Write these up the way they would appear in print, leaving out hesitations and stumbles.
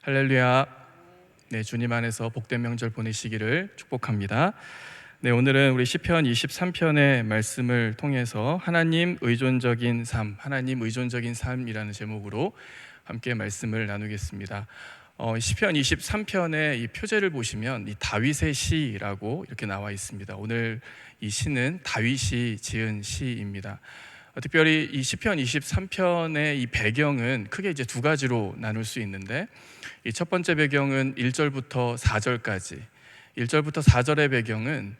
할렐루야. 네, 주님 안에서 복된 명절 보내시기를 축복합니다. 네, 오늘은 우리 시편 23편의 말씀을 통해서 하나님 의존적인 삶이라는 제목으로 함께 말씀을 나누겠습니다. 시편 23편의 이 표제를 보시면 이 다윗의 시라고 이렇게 나와 있습니다. 오늘 이 시는 다윗이 지은 시입니다. 특별히 이 시편 23편의 이 배경은 크게 이제 두 가지로 나눌 수 있는데, 이 첫 번째 배경은 1절부터 4절까지, 1절부터 4절의 배경은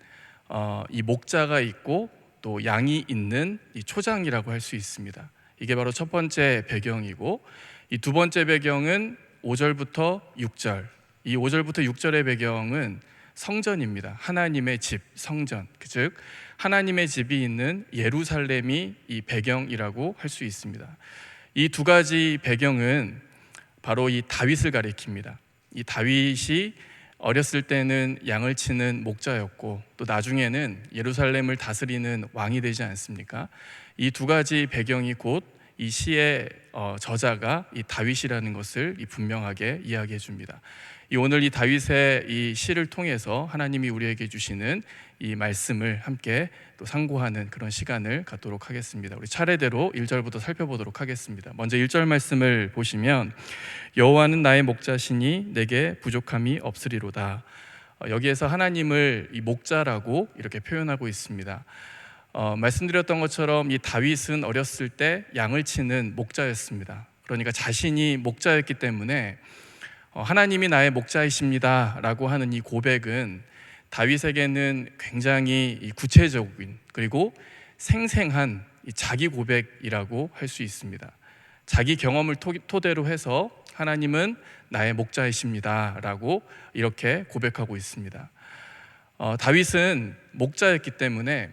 이 목자가 있고 또 양이 있는 이 초장이라고 할 수 있습니다. 이게 바로 첫 번째 배경이고, 이 두 번째 배경은 5절부터 6절, 이 5절부터 6절의 배경은 성전입니다. 하나님의 집, 성전, 즉 하나님의 집이 있는 예루살렘이 이 배경이라고 할 수 있습니다. 이 두 가지 배경은 바로 이 다윗을 가리킵니다. 이 다윗이 어렸을 때는 양을 치는 목자였고 또 나중에는 예루살렘을 다스리는 왕이 되지 않습니까? 이 두 가지 배경이 곧 이 시의 저자가 이 다윗이라는 것을 분명하게 이야기해 줍니다. 오늘 이 다윗의 이 시를 통해서 하나님이 우리에게 주시는 이 말씀을 함께 또 상고하는 그런 시간을 갖도록 하겠습니다. 우리 차례대로 1절부터 살펴보도록 하겠습니다. 먼저 1절 말씀을 보시면, 여호와는 나의 목자시니 내게 부족함이 없으리로다. 여기에서 하나님을 이 목자라고 이렇게 표현하고 있습니다. 말씀드렸던 것처럼 이 다윗은 어렸을 때 양을 치는 목자였습니다. 그러니까 자신이 목자였기 때문에 하나님이 나의 목자이십니다 라고 하는 이 고백은 다윗에게는 굉장히 구체적인 그리고 생생한 자기 고백이라고 할 수 있습니다. 자기 경험을 토대로 해서 하나님은 나의 목자이십니다 라고 이렇게 고백하고 있습니다. 다윗은 목자였기 때문에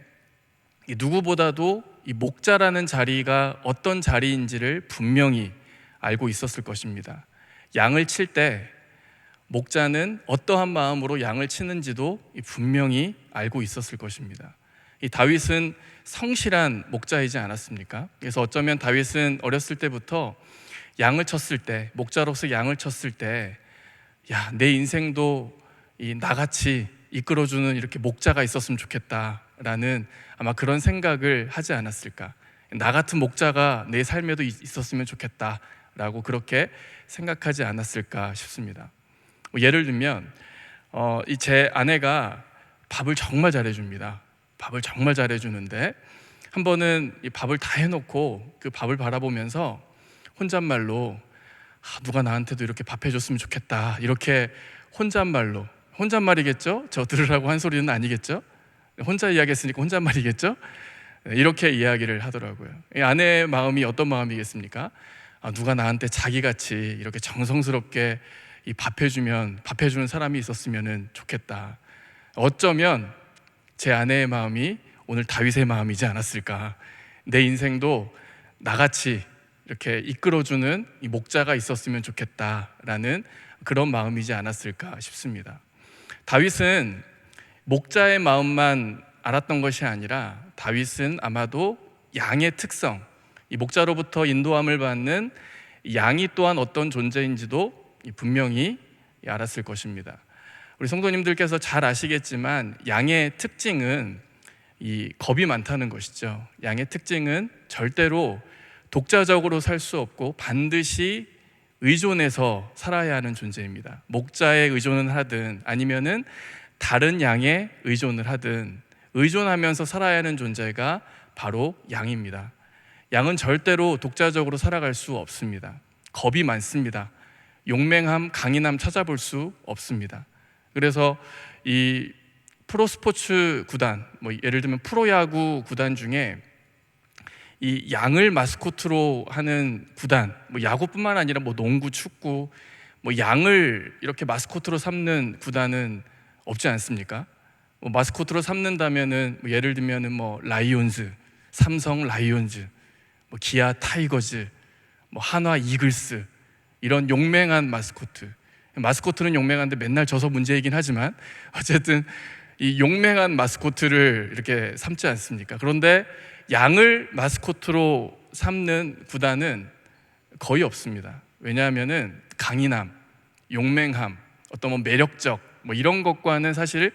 누구보다도 이 목자라는 자리가 어떤 자리인지를 분명히 알고 있었을 것입니다. 양을 칠 때 목자는 어떠한 마음으로 양을 치는지도 분명히 알고 있었을 것입니다. 이 다윗은 성실한 목자이지 않았습니까? 그래서 어쩌면 다윗은 어렸을 때부터 양을 쳤을 때, 목자로서 양을 쳤을 때, 내 인생도 나같이 이끌어주는 이렇게 목자가 있었으면 좋겠다라는 아마 그런 생각을 하지 않았을까. 나 같은 목자가 내 삶에도 있었으면 좋겠다라고 그렇게 생각하지 않았을까 싶습니다. 예를 들면 제 아내가 밥을 정말 잘해줍니다. 밥을 정말 잘해주는데 한 번은 이 밥을 다 해놓고 그 밥을 바라보면서 혼잣말로 누가 나한테도 이렇게 밥 해줬으면 좋겠다, 이렇게 혼잣말이겠죠? 저 들으라고 한 소리는 아니겠죠? 혼자 이야기했으니까 혼잣말이겠죠? 이렇게 이야기를 하더라고요. 이 아내의 마음이 어떤 마음이겠습니까? 누가 나한테 자기같이 이렇게 정성스럽게 밥 해주는 사람이 있었으면 좋겠다. 어쩌면 제 아내의 마음이 오늘 다윗의 마음이지 않았을까. 내 인생도 나같이 이렇게 이끌어주는 이 목자가 있었으면 좋겠다라는 그런 마음이지 않았을까 싶습니다. 다윗은 목자의 마음만 알았던 것이 아니라 다윗은 아마도 양의 특성, 이 목자로부터 인도함을 받는 양이 또한 어떤 존재인지도 분명히 알았을 것입니다. 우리 성도님들께서 잘 아시겠지만 양의 특징은 이 겁이 많다는 것이죠. 양의 특징은 절대로 독자적으로 살 수 없고 반드시 의존해서 살아야 하는 존재입니다. 목자에 의존을 하든 아니면은 다른 양에 의존을 하든 의존하면서 살아야 하는 존재가 바로 양입니다. 양은 절대로 독자적으로 살아갈 수 없습니다. 겁이 많습니다. 용맹함, 강인함 찾아볼 수 없습니다. 그래서 이 프로스포츠 구단, 예를 들면 프로야구 구단 중에 이 양을 마스코트로 하는 구단, 야구뿐만 아니라 농구, 축구, 양을 이렇게 마스코트로 삼는 구단은 없지 않습니까? 마스코트로 삼는다면은 예를 들면은 라이온즈, 삼성 라이온즈, 기아 타이거즈, 한화 이글스, 이런 용맹한 마스코트는 용맹한데 맨날 져서 문제이긴 하지만 어쨌든 이 용맹한 마스코트를 이렇게 삼지 않습니까? 그런데 양을 마스코트로 삼는 구단은 거의 없습니다. 왜냐하면은 강인함, 용맹함, 어떤 뭐 매력적 뭐 이런 것과는 사실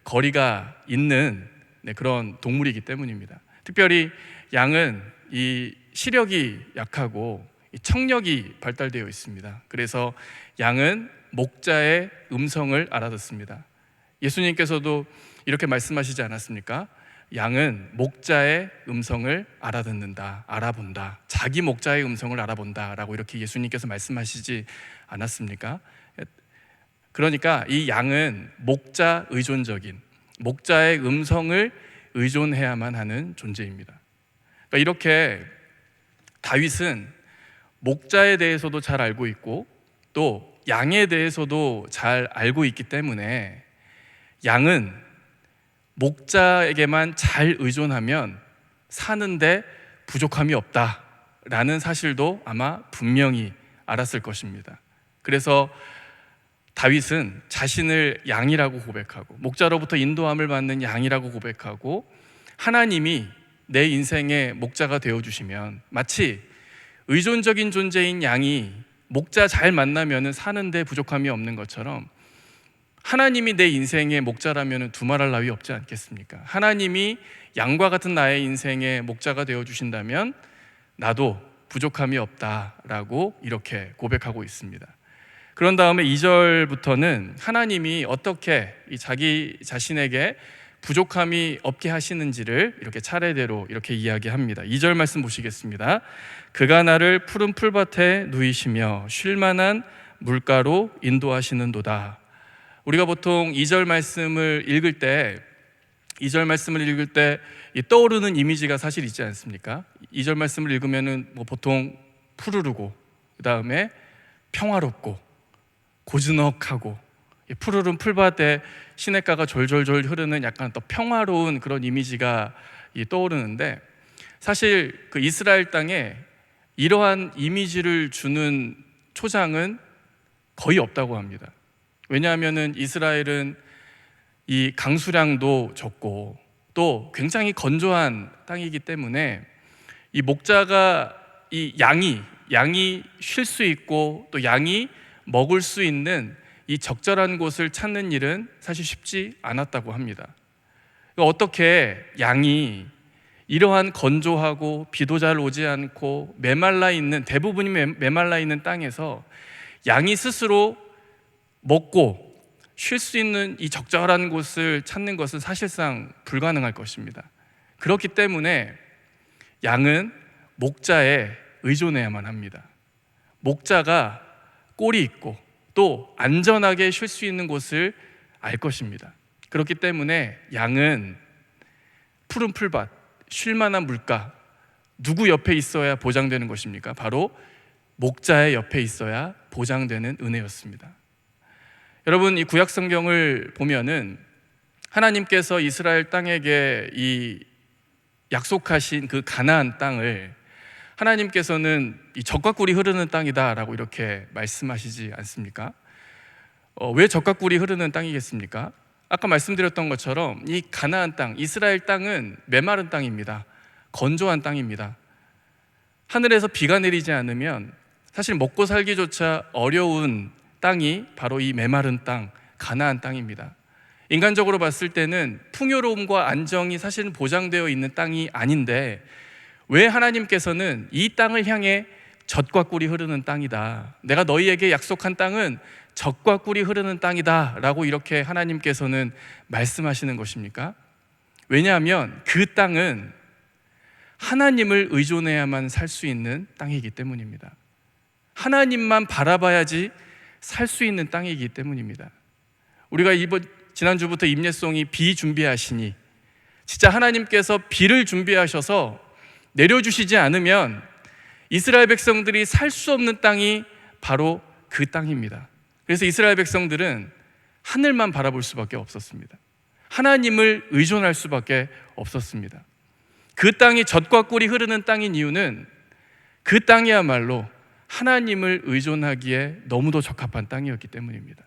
거리가 있는 그런 동물이기 때문입니다. 특별히 양은 이 시력이 약하고 이 청력이 발달되어 있습니다. 그래서 양은 목자의 음성을 알아듣습니다. 예수님께서도 이렇게 말씀하시지 않았습니까? 양은 목자의 음성을 알아듣는다, 알아본다. 자기 목자의 음성을 알아본다 라고 이렇게 예수님께서 말씀하시지 않았습니까? 그러니까 이 양은 목자 의존적인, 목자의 음성을 의존해야만 하는 존재입니다. 그러니까 이렇게 다윗은 목자에 대해서도 잘 알고 있고 또 양에 대해서도 잘 알고 있기 때문에 양은 목자에게만 잘 의존하면 사는데 부족함이 없다라는 사실도 아마 분명히 알았을 것입니다. 그래서 다윗은 자신을 양이라고 고백하고 목자로부터 인도함을 받는 양이라고 고백하고 하나님이 내 인생의 목자가 되어주시면 마치 의존적인 존재인 양이 목자 잘 만나면 사는데 부족함이 없는 것처럼 하나님이 내 인생의 목자라면 두말할 나위 없지 않겠습니까? 하나님이 양과 같은 나의 인생의 목자가 되어주신다면 나도 부족함이 없다라고 이렇게 고백하고 있습니다. 그런 다음에 2절부터는 하나님이 어떻게 자기 자신에게 부족함이 없게 하시는지를 이렇게 차례대로 이렇게 이야기합니다. 2절 말씀 보시겠습니다. 그가 나를 푸른 풀밭에 누이시며 쉴 만한 물가로 인도하시는도다. 우리가 보통 2절 말씀을 읽을 때 떠오르는 이미지가 사실 있지 않습니까? 2절 말씀을 읽으면은 뭐 보통 푸르르고 그다음에 평화롭고 고즈넉하고 푸르른 풀밭에 시냇가가 졸졸졸 흐르는 약간 또 평화로운 그런 이미지가 떠오르는데 사실 그 이스라엘 땅에 이러한 이미지를 주는 초장은 거의 없다고 합니다. 왜냐하면은 이스라엘은 이 강수량도 적고 또 굉장히 건조한 땅이기 때문에 이 목자가 이 양이 쉴 수 있고 또 양이 먹을 수 있는 이 적절한 곳을 찾는 일은 사실 쉽지 않았다고 합니다. 어떻게 양이 이러한 건조하고 비도 잘 오지 않고 메말라 있는 대부분이 메말라 있는 땅에서 양이 스스로 먹고 쉴 수 있는 이 적절한 곳을 찾는 것은 사실상 불가능할 것입니다. 그렇기 때문에 양은 목자에 의존해야만 합니다. 목자가 꼴이 있고 또 안전하게 쉴 수 있는 곳을 알 것입니다. 그렇기 때문에 양은 푸른 풀밭, 쉴 만한 물가, 누구 옆에 있어야 보장되는 것입니까? 바로 목자의 옆에 있어야 보장되는 은혜였습니다. 여러분, 이 구약 성경을 보면은 하나님께서 이스라엘 땅에게 이 약속하신 그 가나안 땅을 하나님께서는 이 젖과 꿀이 흐르는 땅이다라고 이렇게 말씀하시지 않습니까? 왜 젖과 꿀이 흐르는 땅이겠습니까? 아까 말씀드렸던 것처럼 이 가나안 땅, 이스라엘 땅은 메마른 땅입니다. 건조한 땅입니다. 하늘에서 비가 내리지 않으면 사실 먹고 살기조차 어려운 땅이 바로 이 메마른 땅, 가나안 땅입니다. 인간적으로 봤을 때는 풍요로움과 안정이 사실은 보장되어 있는 땅이 아닌데 왜 하나님께서는 이 땅을 향해 젖과 꿀이 흐르는 땅이다, 내가 너희에게 약속한 땅은 젖과 꿀이 흐르는 땅이다 라고 이렇게 하나님께서는 말씀하시는 것입니까? 왜냐하면 그 땅은 하나님을 의존해야만 살 수 있는 땅이기 때문입니다. 하나님만 바라봐야지 살 수 있는 땅이기 때문입니다. 우리가 지난주부터 임예송이 비 준비하시니, 진짜 하나님께서 비를 준비하셔서 내려주시지 않으면 이스라엘 백성들이 살 수 없는 땅이 바로 그 땅입니다. 그래서 이스라엘 백성들은 하늘만 바라볼 수밖에 없었습니다. 하나님을 의존할 수밖에 없었습니다. 그 땅이 젖과 꿀이 흐르는 땅인 이유는 그 땅이야말로 하나님을 의존하기에 너무도 적합한 땅이었기 때문입니다.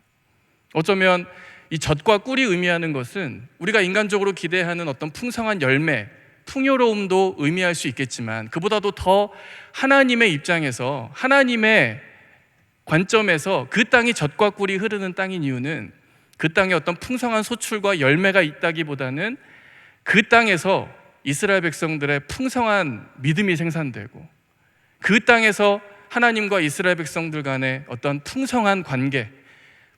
어쩌면 이 젖과 꿀이 의미하는 것은 우리가 인간적으로 기대하는 어떤 풍성한 열매, 풍요로움도 의미할 수 있겠지만 그보다도 더 하나님의 입장에서 하나님의 관점에서 그 땅이 젖과 꿀이 흐르는 땅인 이유는 그 땅에 어떤 풍성한 소출과 열매가 있다기보다는 그 땅에서 이스라엘 백성들의 풍성한 믿음이 생산되고 그 땅에서 하나님과 이스라엘 백성들 간의 어떤 풍성한 관계,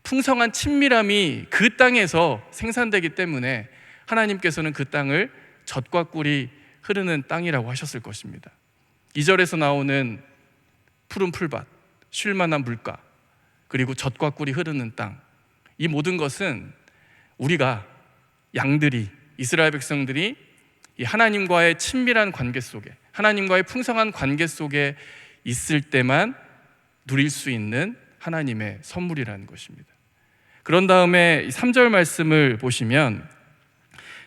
풍성한 친밀함이 그 땅에서 생산되기 때문에 하나님께서는 그 땅을 젖과 꿀이 흐르는 땅이라고 하셨을 것입니다. 2절에서 나오는 푸른 풀밭, 쉴만한 물가, 그리고 젖과 꿀이 흐르는 땅, 이 모든 것은 우리가 양들이, 이스라엘 백성들이 이 하나님과의 친밀한 관계 속에, 하나님과의 풍성한 관계 속에 있을 때만 누릴 수 있는 하나님의 선물이라는 것입니다. 그런 다음에 3절 말씀을 보시면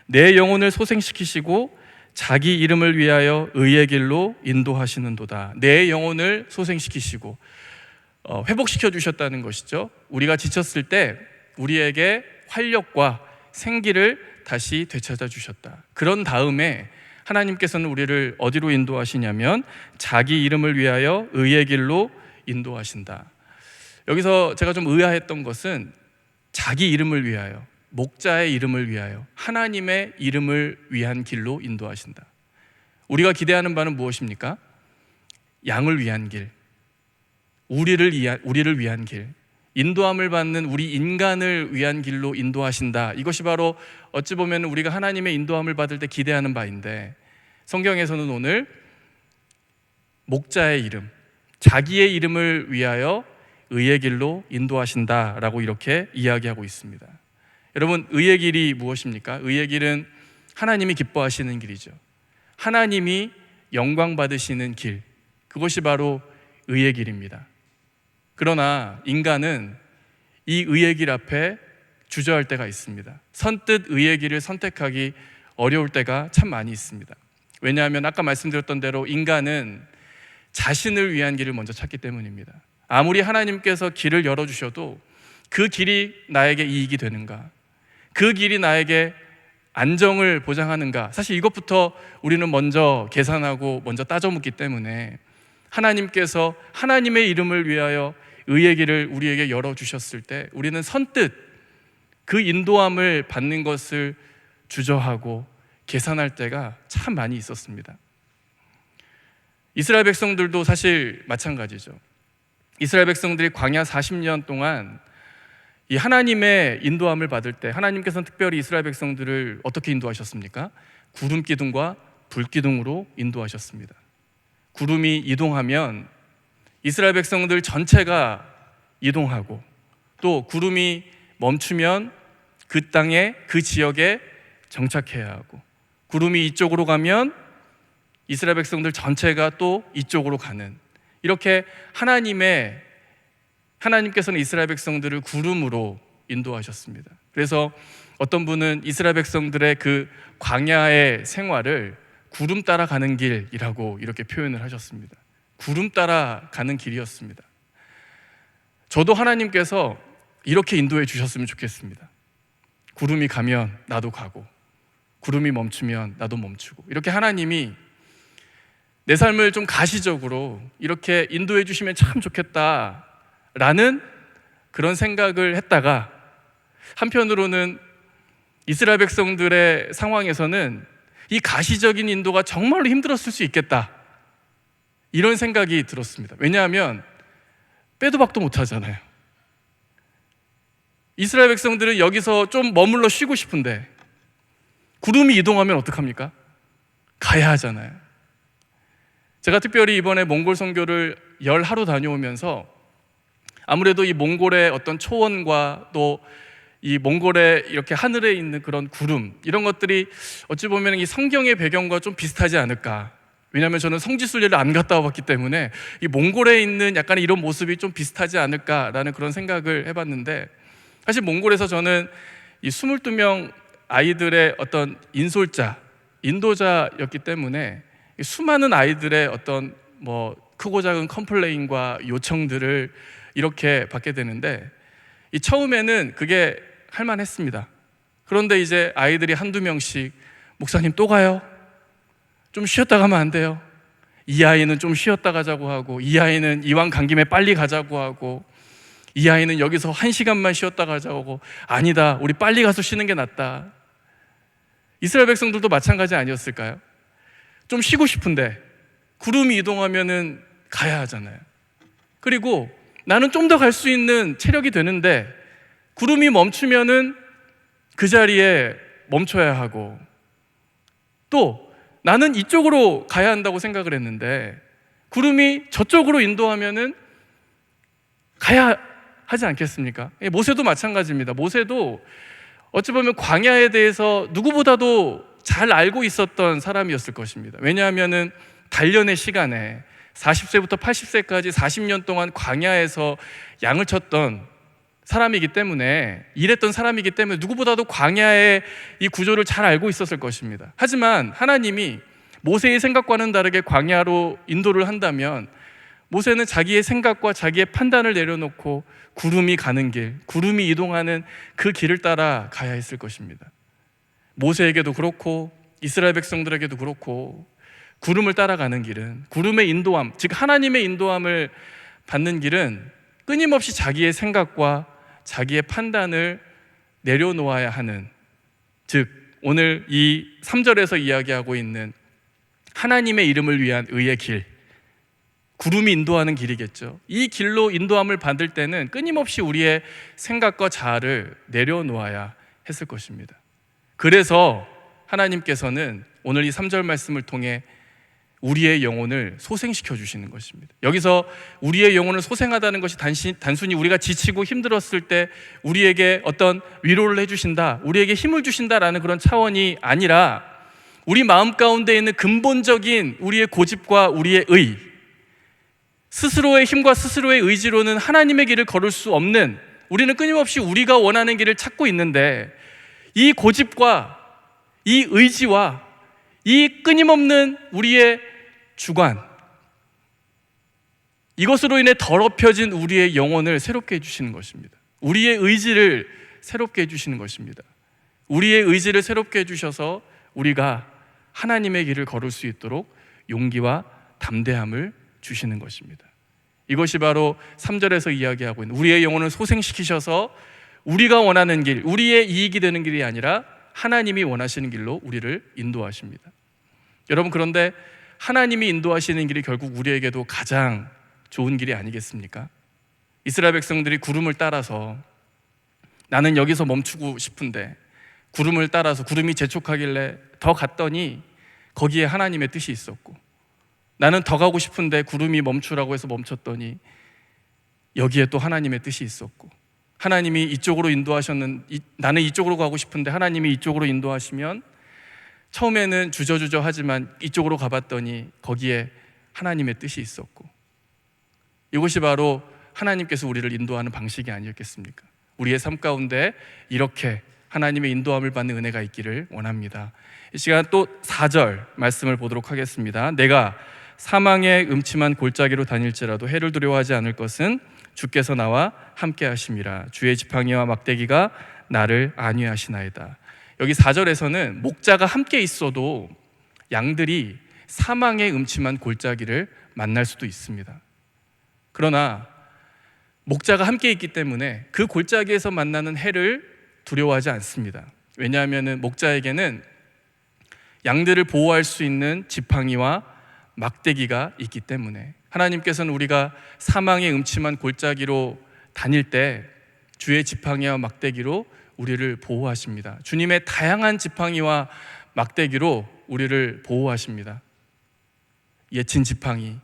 내 영혼을 소생시키시고 자기 이름을 위하여 의의 길로 인도하시는도다. 내 영혼을 소생시키시고 회복시켜 주셨다는 것이죠. 우리가 지쳤을 때 우리에게 활력과 생기를 다시 되찾아 주셨다. 그런 다음에 하나님께서는 우리를 어디로 인도하시냐면 자기 이름을 위하여 의의 길로 인도하신다. 여기서 제가 좀 의아했던 것은 자기 이름을 위하여, 목자의 이름을 위하여, 하나님의 이름을 위한 길로 인도하신다. 우리가 기대하는 바는 무엇입니까? 양을 위한 길, 우리를 위한 길, 인도함을 받는 우리 인간을 위한 길로 인도하신다. 이것이 바로 어찌 보면 우리가 하나님의 인도함을 받을 때 기대하는 바인데, 성경에서는 오늘 목자의 이름, 자기의 이름을 위하여 의의 길로 인도하신다라고 이렇게 이야기하고 있습니다. 여러분, 의의 길이 무엇입니까? 의의 길은 하나님이 기뻐하시는 길이죠. 하나님이 영광 받으시는 길, 그것이 바로 의의 길입니다. 그러나 인간은 이 의의 길 앞에 주저할 때가 있습니다. 선뜻 의의 길을 선택하기 어려울 때가 참 많이 있습니다. 왜냐하면 아까 말씀드렸던 대로 인간은 자신을 위한 길을 먼저 찾기 때문입니다. 아무리 하나님께서 길을 열어주셔도 그 길이 나에게 이익이 되는가? 그 길이 나에게 안정을 보장하는가? 사실 이것부터 우리는 먼저 계산하고 먼저 따져 묻기 때문에 하나님께서 하나님의 이름을 위하여 의의 길을 우리에게 열어주셨을 때 우리는 선뜻 그 인도함을 받는 것을 주저하고 계산할 때가 참 많이 있었습니다. 이스라엘 백성들도 사실 마찬가지죠. 이스라엘 백성들이 광야 40년 동안 이 하나님의 인도함을 받을 때 하나님께서는 특별히 이스라엘 백성들을 어떻게 인도하셨습니까? 구름 기둥과 불 기둥으로 인도하셨습니다. 구름이 이동하면 이스라엘 백성들 전체가 이동하고, 또 구름이 멈추면 그 땅에, 그 지역에 정착해야 하고, 구름이 이쪽으로 가면 이스라엘 백성들 전체가 또 이쪽으로 가는, 이렇게 하나님께서는 이스라엘 백성들을 구름으로 인도하셨습니다. 그래서 어떤 분은 이스라엘 백성들의 그 광야의 생활을 구름 따라 가는 길이라고 이렇게 표현을 하셨습니다. 구름 따라 가는 길이었습니다. 저도 하나님께서 이렇게 인도해 주셨으면 좋겠습니다. 구름이 가면 나도 가고, 구름이 멈추면 나도 멈추고, 이렇게 하나님이 내 삶을 좀 가시적으로 이렇게 인도해 주시면 참 좋겠다라는 그런 생각을 했다가, 한편으로는 이스라엘 백성들의 상황에서는 이 가시적인 인도가 정말로 힘들었을 수 있겠다, 이런 생각이 들었습니다. 왜냐하면 빼도 박도 못 하잖아요. 이스라엘 백성들은 여기서 좀 머물러 쉬고 싶은데 구름이 이동하면 어떡합니까? 가야 하잖아요. 제가 특별히 이번에 몽골 선교를 10하루 다녀오면서 아무래도 이 몽골의 어떤 초원과 또 이 몽골의 이렇게 하늘에 있는 그런 구름, 이런 것들이 어찌 보면 이 성경의 배경과 좀 비슷하지 않을까. 왜냐하면 저는 성지순례를 안 갔다 와봤기 때문에 이 몽골에 있는 약간 이런 모습이 좀 비슷하지 않을까라는 그런 생각을 해봤는데, 사실 몽골에서 저는 이 22명 아이들의 어떤 인도자였기 때문에 수많은 아이들의 어떤 뭐 크고 작은 컴플레인과 요청들을 이렇게 받게 되는데, 이 처음에는 그게 할만했습니다. 그런데 이제 아이들이 한두 명씩, 목사님 또 가요? 좀 쉬었다 가면 안 돼요? 이 아이는 좀 쉬었다 가자고 하고, 이 아이는 이왕 간 김에 빨리 가자고 하고, 이 아이는 여기서 1시간만 쉬었다 가자고, 아니다, 우리 빨리 가서 쉬는 게 낫다. 이스라엘 백성들도 마찬가지 아니었을까요? 좀 쉬고 싶은데 구름이 이동하면은 가야 하잖아요. 그리고 나는 좀 더 갈 수 있는 체력이 되는데 구름이 멈추면은 그 자리에 멈춰야 하고, 또 나는 이쪽으로 가야 한다고 생각을 했는데 구름이 저쪽으로 인도하면은 가야 하지 않겠습니까? 모세도 마찬가지입니다. 모세도 어찌 보면 광야에 대해서 누구보다도 잘 알고 있었던 사람이었을 것입니다. 왜냐하면은 단련의 시간에 40세부터 80세까지 40년 동안 광야에서 양을 쳤던 사람이기 때문에, 일했던 사람이기 때문에 누구보다도 광야의 이 구조를 잘 알고 있었을 것입니다. 하지만 하나님이 모세의 생각과는 다르게 광야로 인도를 한다면 모세는 자기의 생각과 자기의 판단을 내려놓고 구름이 가는 길, 구름이 이동하는 그 길을 따라 가야 했을 것입니다. 모세에게도 그렇고 이스라엘 백성들에게도 그렇고 구름을 따라가는 길은, 구름의 인도함, 즉 하나님의 인도함을 받는 길은 끊임없이 자기의 생각과 자기의 판단을 내려놓아야 하는, 즉 오늘 이 3절에서 이야기하고 있는 하나님의 이름을 위한 의의 길, 구름이 인도하는 길이겠죠. 이 길로 인도함을 받을 때는 끊임없이 우리의 생각과 자아를 내려놓아야 했을 것입니다. 그래서 하나님께서는 오늘 이 3절 말씀을 통해 우리의 영혼을 소생시켜 주시는 것입니다. 여기서 우리의 영혼을 소생하다는 것이 단순히 우리가 지치고 힘들었을 때 우리에게 어떤 위로를 해주신다, 우리에게 힘을 주신다라는 그런 차원이 아니라 우리 마음 가운데 있는 근본적인 우리의 고집과 우리의 의, 스스로의 힘과 스스로의 의지로는 하나님의 길을 걸을 수 없는, 우리는 끊임없이 우리가 원하는 길을 찾고 있는데 이 고집과 이 의지와 이 끊임없는 우리의 주관, 이것으로 인해 더럽혀진 우리의 영혼을 새롭게 해주시는 것입니다. 우리의 의지를 새롭게 해주시는 것입니다. 우리의 의지를 새롭게 해주셔서 우리가 하나님의 길을 걸을 수 있도록 용기와 담대함을 주시는 것입니다. 이것이 바로 3절에서 이야기하고 있는, 우리의 영혼을 소생시키셔서 우리가 원하는 길, 우리의 이익이 되는 길이 아니라 하나님이 원하시는 길로 우리를 인도하십니다. 여러분, 그런데 하나님이 인도하시는 길이 결국 우리에게도 가장 좋은 길이 아니겠습니까? 이스라엘 백성들이 구름을 따라서, 나는 여기서 멈추고 싶은데 구름을 따라서 구름이 재촉하길래 더 갔더니 거기에 하나님의 뜻이 있었고, 나는 더 가고 싶은데 구름이 멈추라고 해서 멈췄더니 여기에 또 하나님의 뜻이 있었고, 하나님이 이쪽으로 나는 이쪽으로 가고 싶은데 하나님이 이쪽으로 인도하시면 처음에는 주저주저 하지만 이쪽으로 가봤더니 거기에 하나님의 뜻이 있었고, 이것이 바로 하나님께서 우리를 인도하는 방식이 아니었겠습니까? 우리의 삶 가운데 이렇게 하나님의 인도함을 받는 은혜가 있기를 원합니다. 이 시간 또 4절 말씀을 보도록 하겠습니다. 내가 사망의 음침한 골짜기로 다닐지라도 해를 두려워하지 않을 것은 주께서 나와 함께 하심이라. 주의 지팡이와 막대기가 나를 안위하시나이다. 여기 4절에서는 목자가 함께 있어도 양들이 사망의 음침한 골짜기를 만날 수도 있습니다. 그러나 목자가 함께 있기 때문에 그 골짜기에서 만나는 해를 두려워하지 않습니다. 왜냐하면 목자에게는 양들을 보호할 수 있는 지팡이와 막대기가 있기 때문에, 하나님께서는 우리가 사망의 음침한 골짜기로 다닐 때 주의 지팡이와 막대기로 우리를 보호하십니다. 주님의 다양한 지팡이와 막대기로 우리를 보호하십니다. 예친 지팡이,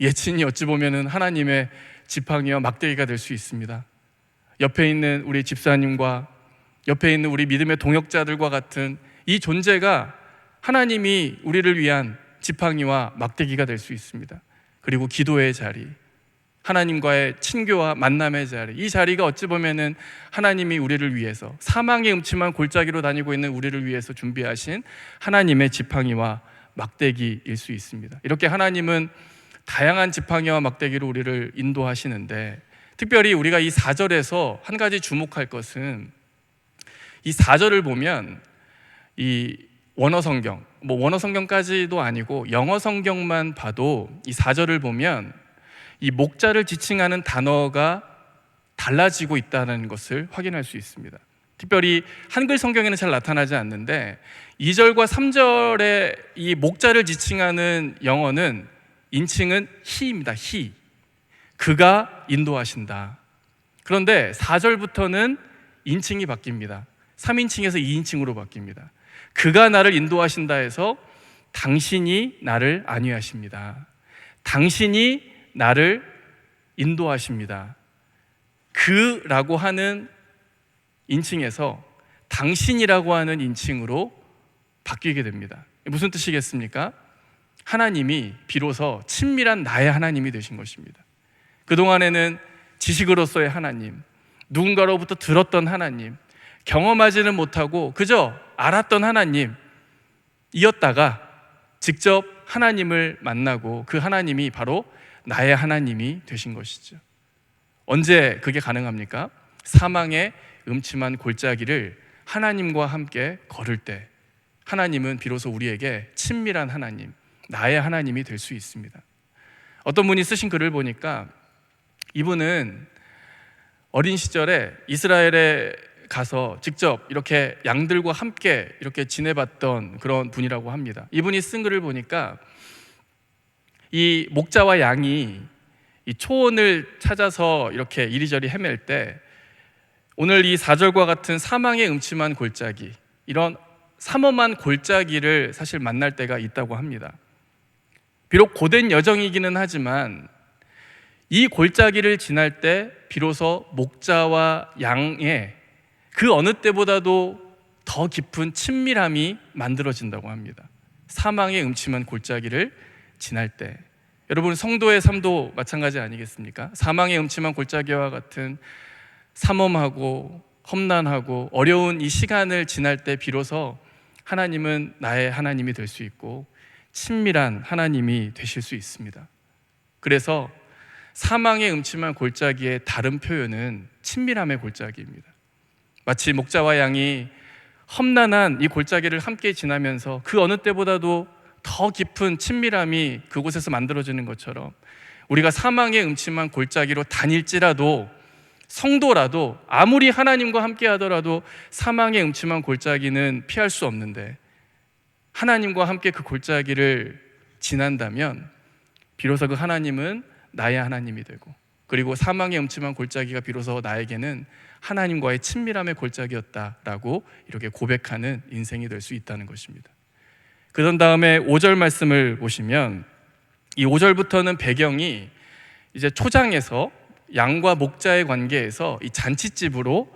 예친이 어찌 보면 하나님의 지팡이와 막대기가 될 수 있습니다. 옆에 있는 우리 집사님과 옆에 있는 우리 믿음의 동역자들과 같은 이 존재가 하나님이 우리를 위한 지팡이와 막대기가 될 수 있습니다. 그리고 기도의 자리, 하나님과의 친교와 만남의 자리, 이 자리가 어찌 보면은 하나님이 우리를 위해서, 사망의 음침한 골짜기로 다니고 있는 우리를 위해서 준비하신 하나님의 지팡이와 막대기일 수 있습니다. 이렇게 하나님은 다양한 지팡이와 막대기로 우리를 인도하시는데, 특별히 우리가 이 4절에서 한 가지 주목할 것은, 이 4절을 보면 이 원어 성경, 원어 성경까지도 아니고 영어 성경만 봐도 이 4절을 보면 이 목자를 지칭하는 단어가 달라지고 있다는 것을 확인할 수 있습니다. 특별히 한글 성경에는 잘 나타나지 않는데 2절과 3절의 이 목자를 지칭하는 영어는 인칭은 he입니다. he. 그가 인도하신다. 그런데 4절부터는 인칭이 바뀝니다. 3인칭에서 2인칭으로 바뀝니다. 그가 나를 인도하신다 해서 당신이 나를 안위하십니다. 당신이 나를 인도하십니다. 그라고 하는 인칭에서 당신이라고 하는 인칭으로 바뀌게 됩니다. 무슨 뜻이겠습니까? 하나님이 비로소 친밀한 나의 하나님이 되신 것입니다. 그동안에는 지식으로서의 하나님, 누군가로부터 들었던 하나님, 경험하지는 못하고 그저 알았던 하나님이었다가 직접 하나님을 만나고 그 하나님이 바로 나의 하나님이 되신 것이죠. 언제 그게 가능합니까? 사망의 음침한 골짜기를 하나님과 함께 걸을 때 하나님은 비로소 우리에게 친밀한 하나님, 나의 하나님이 될 수 있습니다. 어떤 분이 쓰신 글을 보니까 이분은 어린 시절에 이스라엘에 가서 직접 이렇게 양들과 함께 이렇게 지내봤던 그런 분이라고 합니다. 이분이 쓴 글을 보니까 이 목자와 양이 이 초원을 찾아서 이렇게 이리저리 헤맬 때 오늘 이 4절과 같은 사망의 음침한 골짜기, 이런 삼엄한 골짜기를 사실 만날 때가 있다고 합니다. 비록 고된 여정이기는 하지만 이 골짜기를 지날 때 비로소 목자와 양의 그 어느 때보다도 더 깊은 친밀함이 만들어진다고 합니다. 사망의 음침한 골짜기를 지날 때. 여러분, 성도의 삶도 마찬가지 아니겠습니까? 사망의 음침한 골짜기와 같은 삼엄하고 험난하고 어려운 이 시간을 지날 때 비로소 하나님은 나의 하나님이 될 수 있고 친밀한 하나님이 되실 수 있습니다. 그래서 사망의 음침한 골짜기의 다른 표현은 친밀함의 골짜기입니다. 마치 목자와 양이 험난한 이 골짜기를 함께 지나면서 그 어느 때보다도 더 깊은 친밀함이 그곳에서 만들어지는 것처럼 우리가 사망의 음침한 골짜기로 다닐지라도 성도라도 아무리 하나님과 함께 하더라도 사망의 음침한 골짜기는 피할 수 없는데 하나님과 함께 그 골짜기를 지난다면 비로소 그 하나님은 나의 하나님이 되고 그리고 사망의 음침한 골짜기가 비로소 나에게는 하나님과의 친밀함의 골짜기였다라고 이렇게 고백하는 인생이 될 수 있다는 것입니다. 그런 다음에 5절 말씀을 보시면 이 5절부터는 배경이 이제 초장에서 양과 목자의 관계에서 이 잔치집으로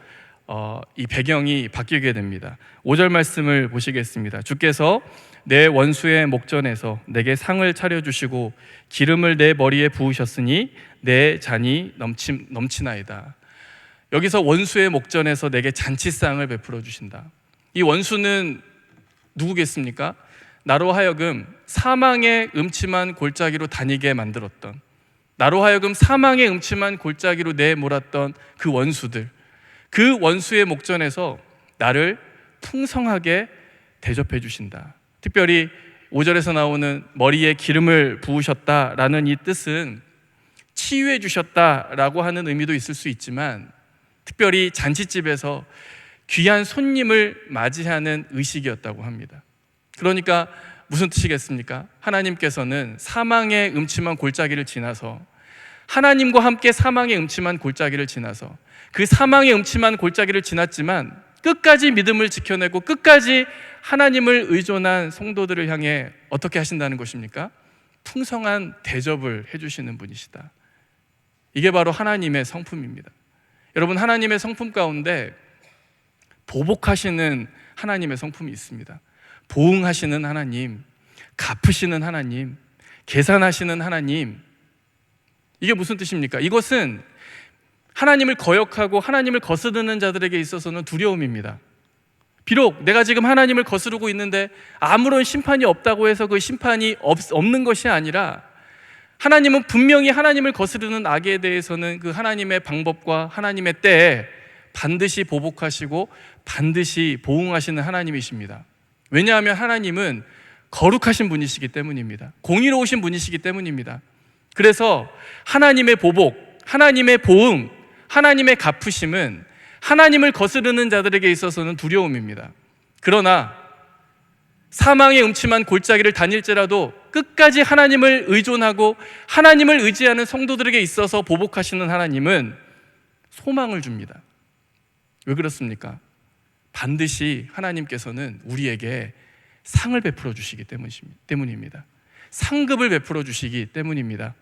이 배경이 바뀌게 됩니다. 5절 말씀을 보시겠습니다. 주께서 내 원수의 목전에서 내게 상을 차려주시고 기름을 내 머리에 부으셨으니 내 잔이 넘치나이다. 여기서 원수의 목전에서 내게 잔치상을 베풀어 주신다. 이 원수는 누구겠습니까? 나로 하여금 사망의 음침한 골짜기로 다니게 만들었던, 나로 하여금 사망의 음침한 골짜기로 내몰았던 그 원수들, 그 원수의 목전에서 나를 풍성하게 대접해 주신다. 특별히 5절에서 나오는 머리에 기름을 부으셨다라는 이 뜻은 치유해 주셨다라고 하는 의미도 있을 수 있지만 특별히 잔치집에서 귀한 손님을 맞이하는 의식이었다고 합니다. 그러니까 무슨 뜻이겠습니까? 하나님께서는 사망의 음침한 골짜기를 지나서 하나님과 함께 사망의 음침한 골짜기를 지나서 그 사망의 음침한 골짜기를 지났지만 끝까지 믿음을 지켜내고 끝까지 하나님을 의존한 성도들을 향해 어떻게 하신다는 것입니까? 풍성한 대접을 해주시는 분이시다. 이게 바로 하나님의 성품입니다. 여러분, 하나님의 성품 가운데 보복하시는 하나님의 성품이 있습니다. 보응하시는 하나님, 갚으시는 하나님, 계산하시는 하나님. 이게 무슨 뜻입니까? 이것은 하나님을 거역하고 하나님을 거스르는 자들에게 있어서는 두려움입니다. 비록 내가 지금 하나님을 거스르고 있는데 아무런 심판이 없다고 해서 그 심판이 없는 것이 아니라 하나님은 분명히 하나님을 거스르는 악에 대해서는 그 하나님의 방법과 하나님의 때에 반드시 보복하시고 반드시 보응하시는 하나님이십니다. 왜냐하면 하나님은 거룩하신 분이시기 때문입니다. 공의로우신 분이시기 때문입니다. 그래서 하나님의 보복, 하나님의 보응, 하나님의 갚으심은 하나님을 거스르는 자들에게 있어서는 두려움입니다. 그러나 사망의 음침한 골짜기를 다닐지라도 끝까지 하나님을 의존하고 하나님을 의지하는 성도들에게 있어서 보복하시는 하나님은 소망을 줍니다. 왜 그렇습니까? 반드시 하나님께서는 우리에게 상을 베풀어 주시기 때문입니다. 상급을 베풀어 주시기 때문입니다.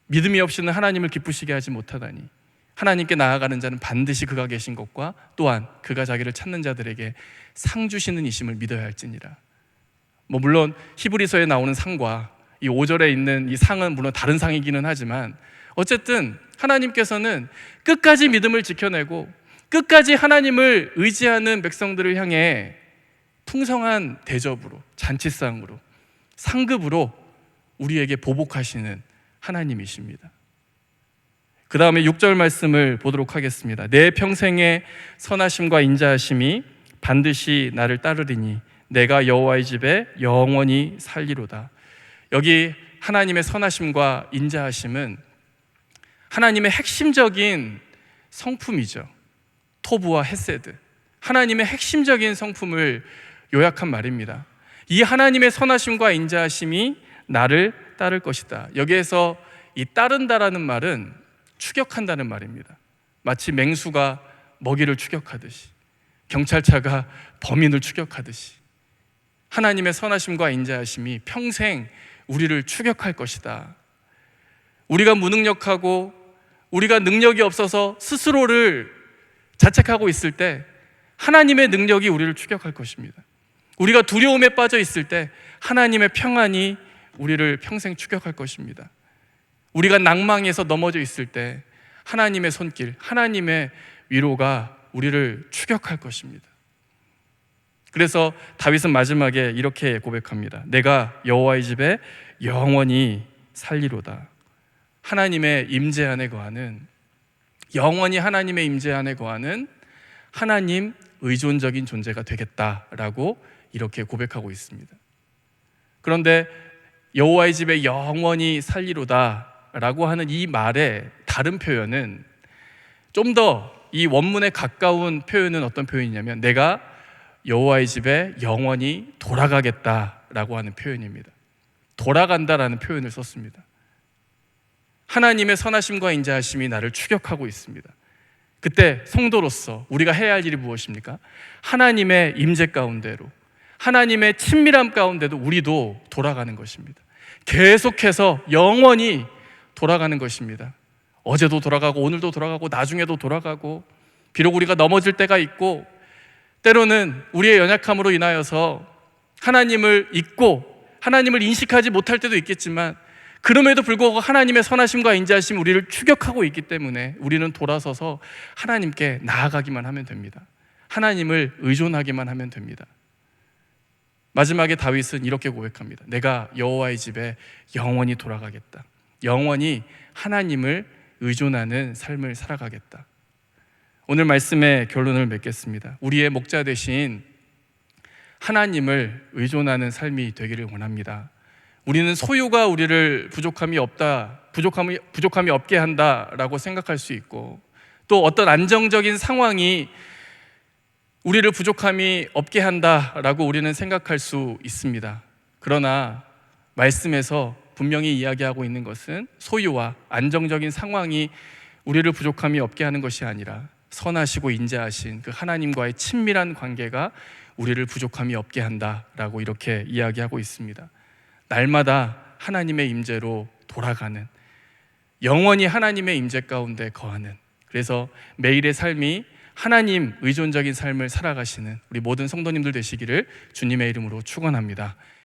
믿음이 없이는 하나님을 기쁘시게 하지 못하다니, 하나님께 나아가는 자는 반드시 그가 계신 것과 또한 그가 자기를 찾는 자들에게 상 주시는 이심을 믿어야 할지니라. 물론 히브리서에 나오는 상과 이 5절에 있는 이 상은 물론 다른 상이기는 하지만 어쨌든 하나님께서는 끝까지 믿음을 지켜내고 끝까지 하나님을 의지하는 백성들을 향해 풍성한 대접으로, 잔치상으로, 상급으로 우리에게 보복하시는 하나님이십니다. 그 다음에 6절 말씀을 보도록 하겠습니다. 내 평생의 선하심과 인자하심이 반드시 나를 따르리니 내가 여호와의 집에 영원히 살리로다. 여기 하나님의 선하심과 인자하심은 하나님의 핵심적인 성품이죠. 토부와 헤세드, 하나님의 핵심적인 성품을 요약한 말입니다. 이 하나님의 선하심과 인자하심이 나를 따를 것이다. 여기에서 이 따른다라는 말은 추격한다는 말입니다. 마치 맹수가 먹이를 추격하듯이, 경찰차가 범인을 추격하듯이 하나님의 선하심과 인자하심이 평생 우리를 추격할 것이다. 우리가 무능력하고 우리가 능력이 없어서 스스로를 자책하고 있을 때 하나님의 능력이 우리를 추격할 것입니다. 우리가 두려움에 빠져 있을 때 하나님의 평안이 우리를 평생 추격할 것입니다. 우리가 낭망에서 넘어져 있을 때 하나님의 손길, 하나님의 위로가 우리를 추격할 것입니다. 그래서 다윗은 마지막에 이렇게 고백합니다. 내가 여호와의 집에 영원히 살리로다. 하나님의 임재 안에 거하는, 영원히 하나님의 임재 안에 거하는 하나님 의존적인 존재가 되겠다라고 이렇게 고백하고 있습니다. 그런데 여호와의 집에 영원히 살리로다 라고 하는 이 말의 다른 표현은, 좀 더 이 원문에 가까운 표현은 어떤 표현이냐면 내가 여호와의 집에 영원히 돌아가겠다라고 하는 표현입니다. 돌아간다라는 표현을 썼습니다. 하나님의 선하심과 인자하심이 나를 추격하고 있습니다. 그때 성도로서 우리가 해야 할 일이 무엇입니까? 하나님의 임재 가운데로, 하나님의 친밀함 가운데도 우리도 돌아가는 것입니다. 계속해서 영원히 돌아가는 것입니다. 어제도 돌아가고 오늘도 돌아가고 나중에도 돌아가고, 비록 우리가 넘어질 때가 있고 때로는 우리의 연약함으로 인하여서 하나님을 잊고 하나님을 인식하지 못할 때도 있겠지만, 그럼에도 불구하고 하나님의 선하심과 인자하심이 우리를 추격하고 있기 때문에 우리는 돌아서서 하나님께 나아가기만 하면 됩니다. 하나님을 의존하기만 하면 됩니다. 마지막에 다윗은 이렇게 고백합니다. 내가 여호와의 집에 영원히 돌아가겠다. 영원히 하나님을 의존하는 삶을 살아가겠다. 오늘 말씀의 결론을 맺겠습니다. 우리의 목자 되신 하나님을 의존하는 삶이 되기를 원합니다. 우리는 소유가 우리를 부족함이 없게 한다라고 생각할 수 있고, 또 어떤 안정적인 상황이 우리를 부족함이 없게 한다라고 우리는 생각할 수 있습니다. 그러나 말씀에서 분명히 이야기하고 있는 것은 소유와 안정적인 상황이 우리를 부족함이 없게 하는 것이 아니라 선하시고 인자하신 그 하나님과의 친밀한 관계가 우리를 부족함이 없게 한다라고 이렇게 이야기하고 있습니다. 날마다 하나님의 임재로 돌아가는, 영원히 하나님의 임재 가운데 거하는, 그래서 매일의 삶이 하나님 의존적인 삶을 살아가시는 우리 모든 성도님들 되시기를 주님의 이름으로 축원합니다.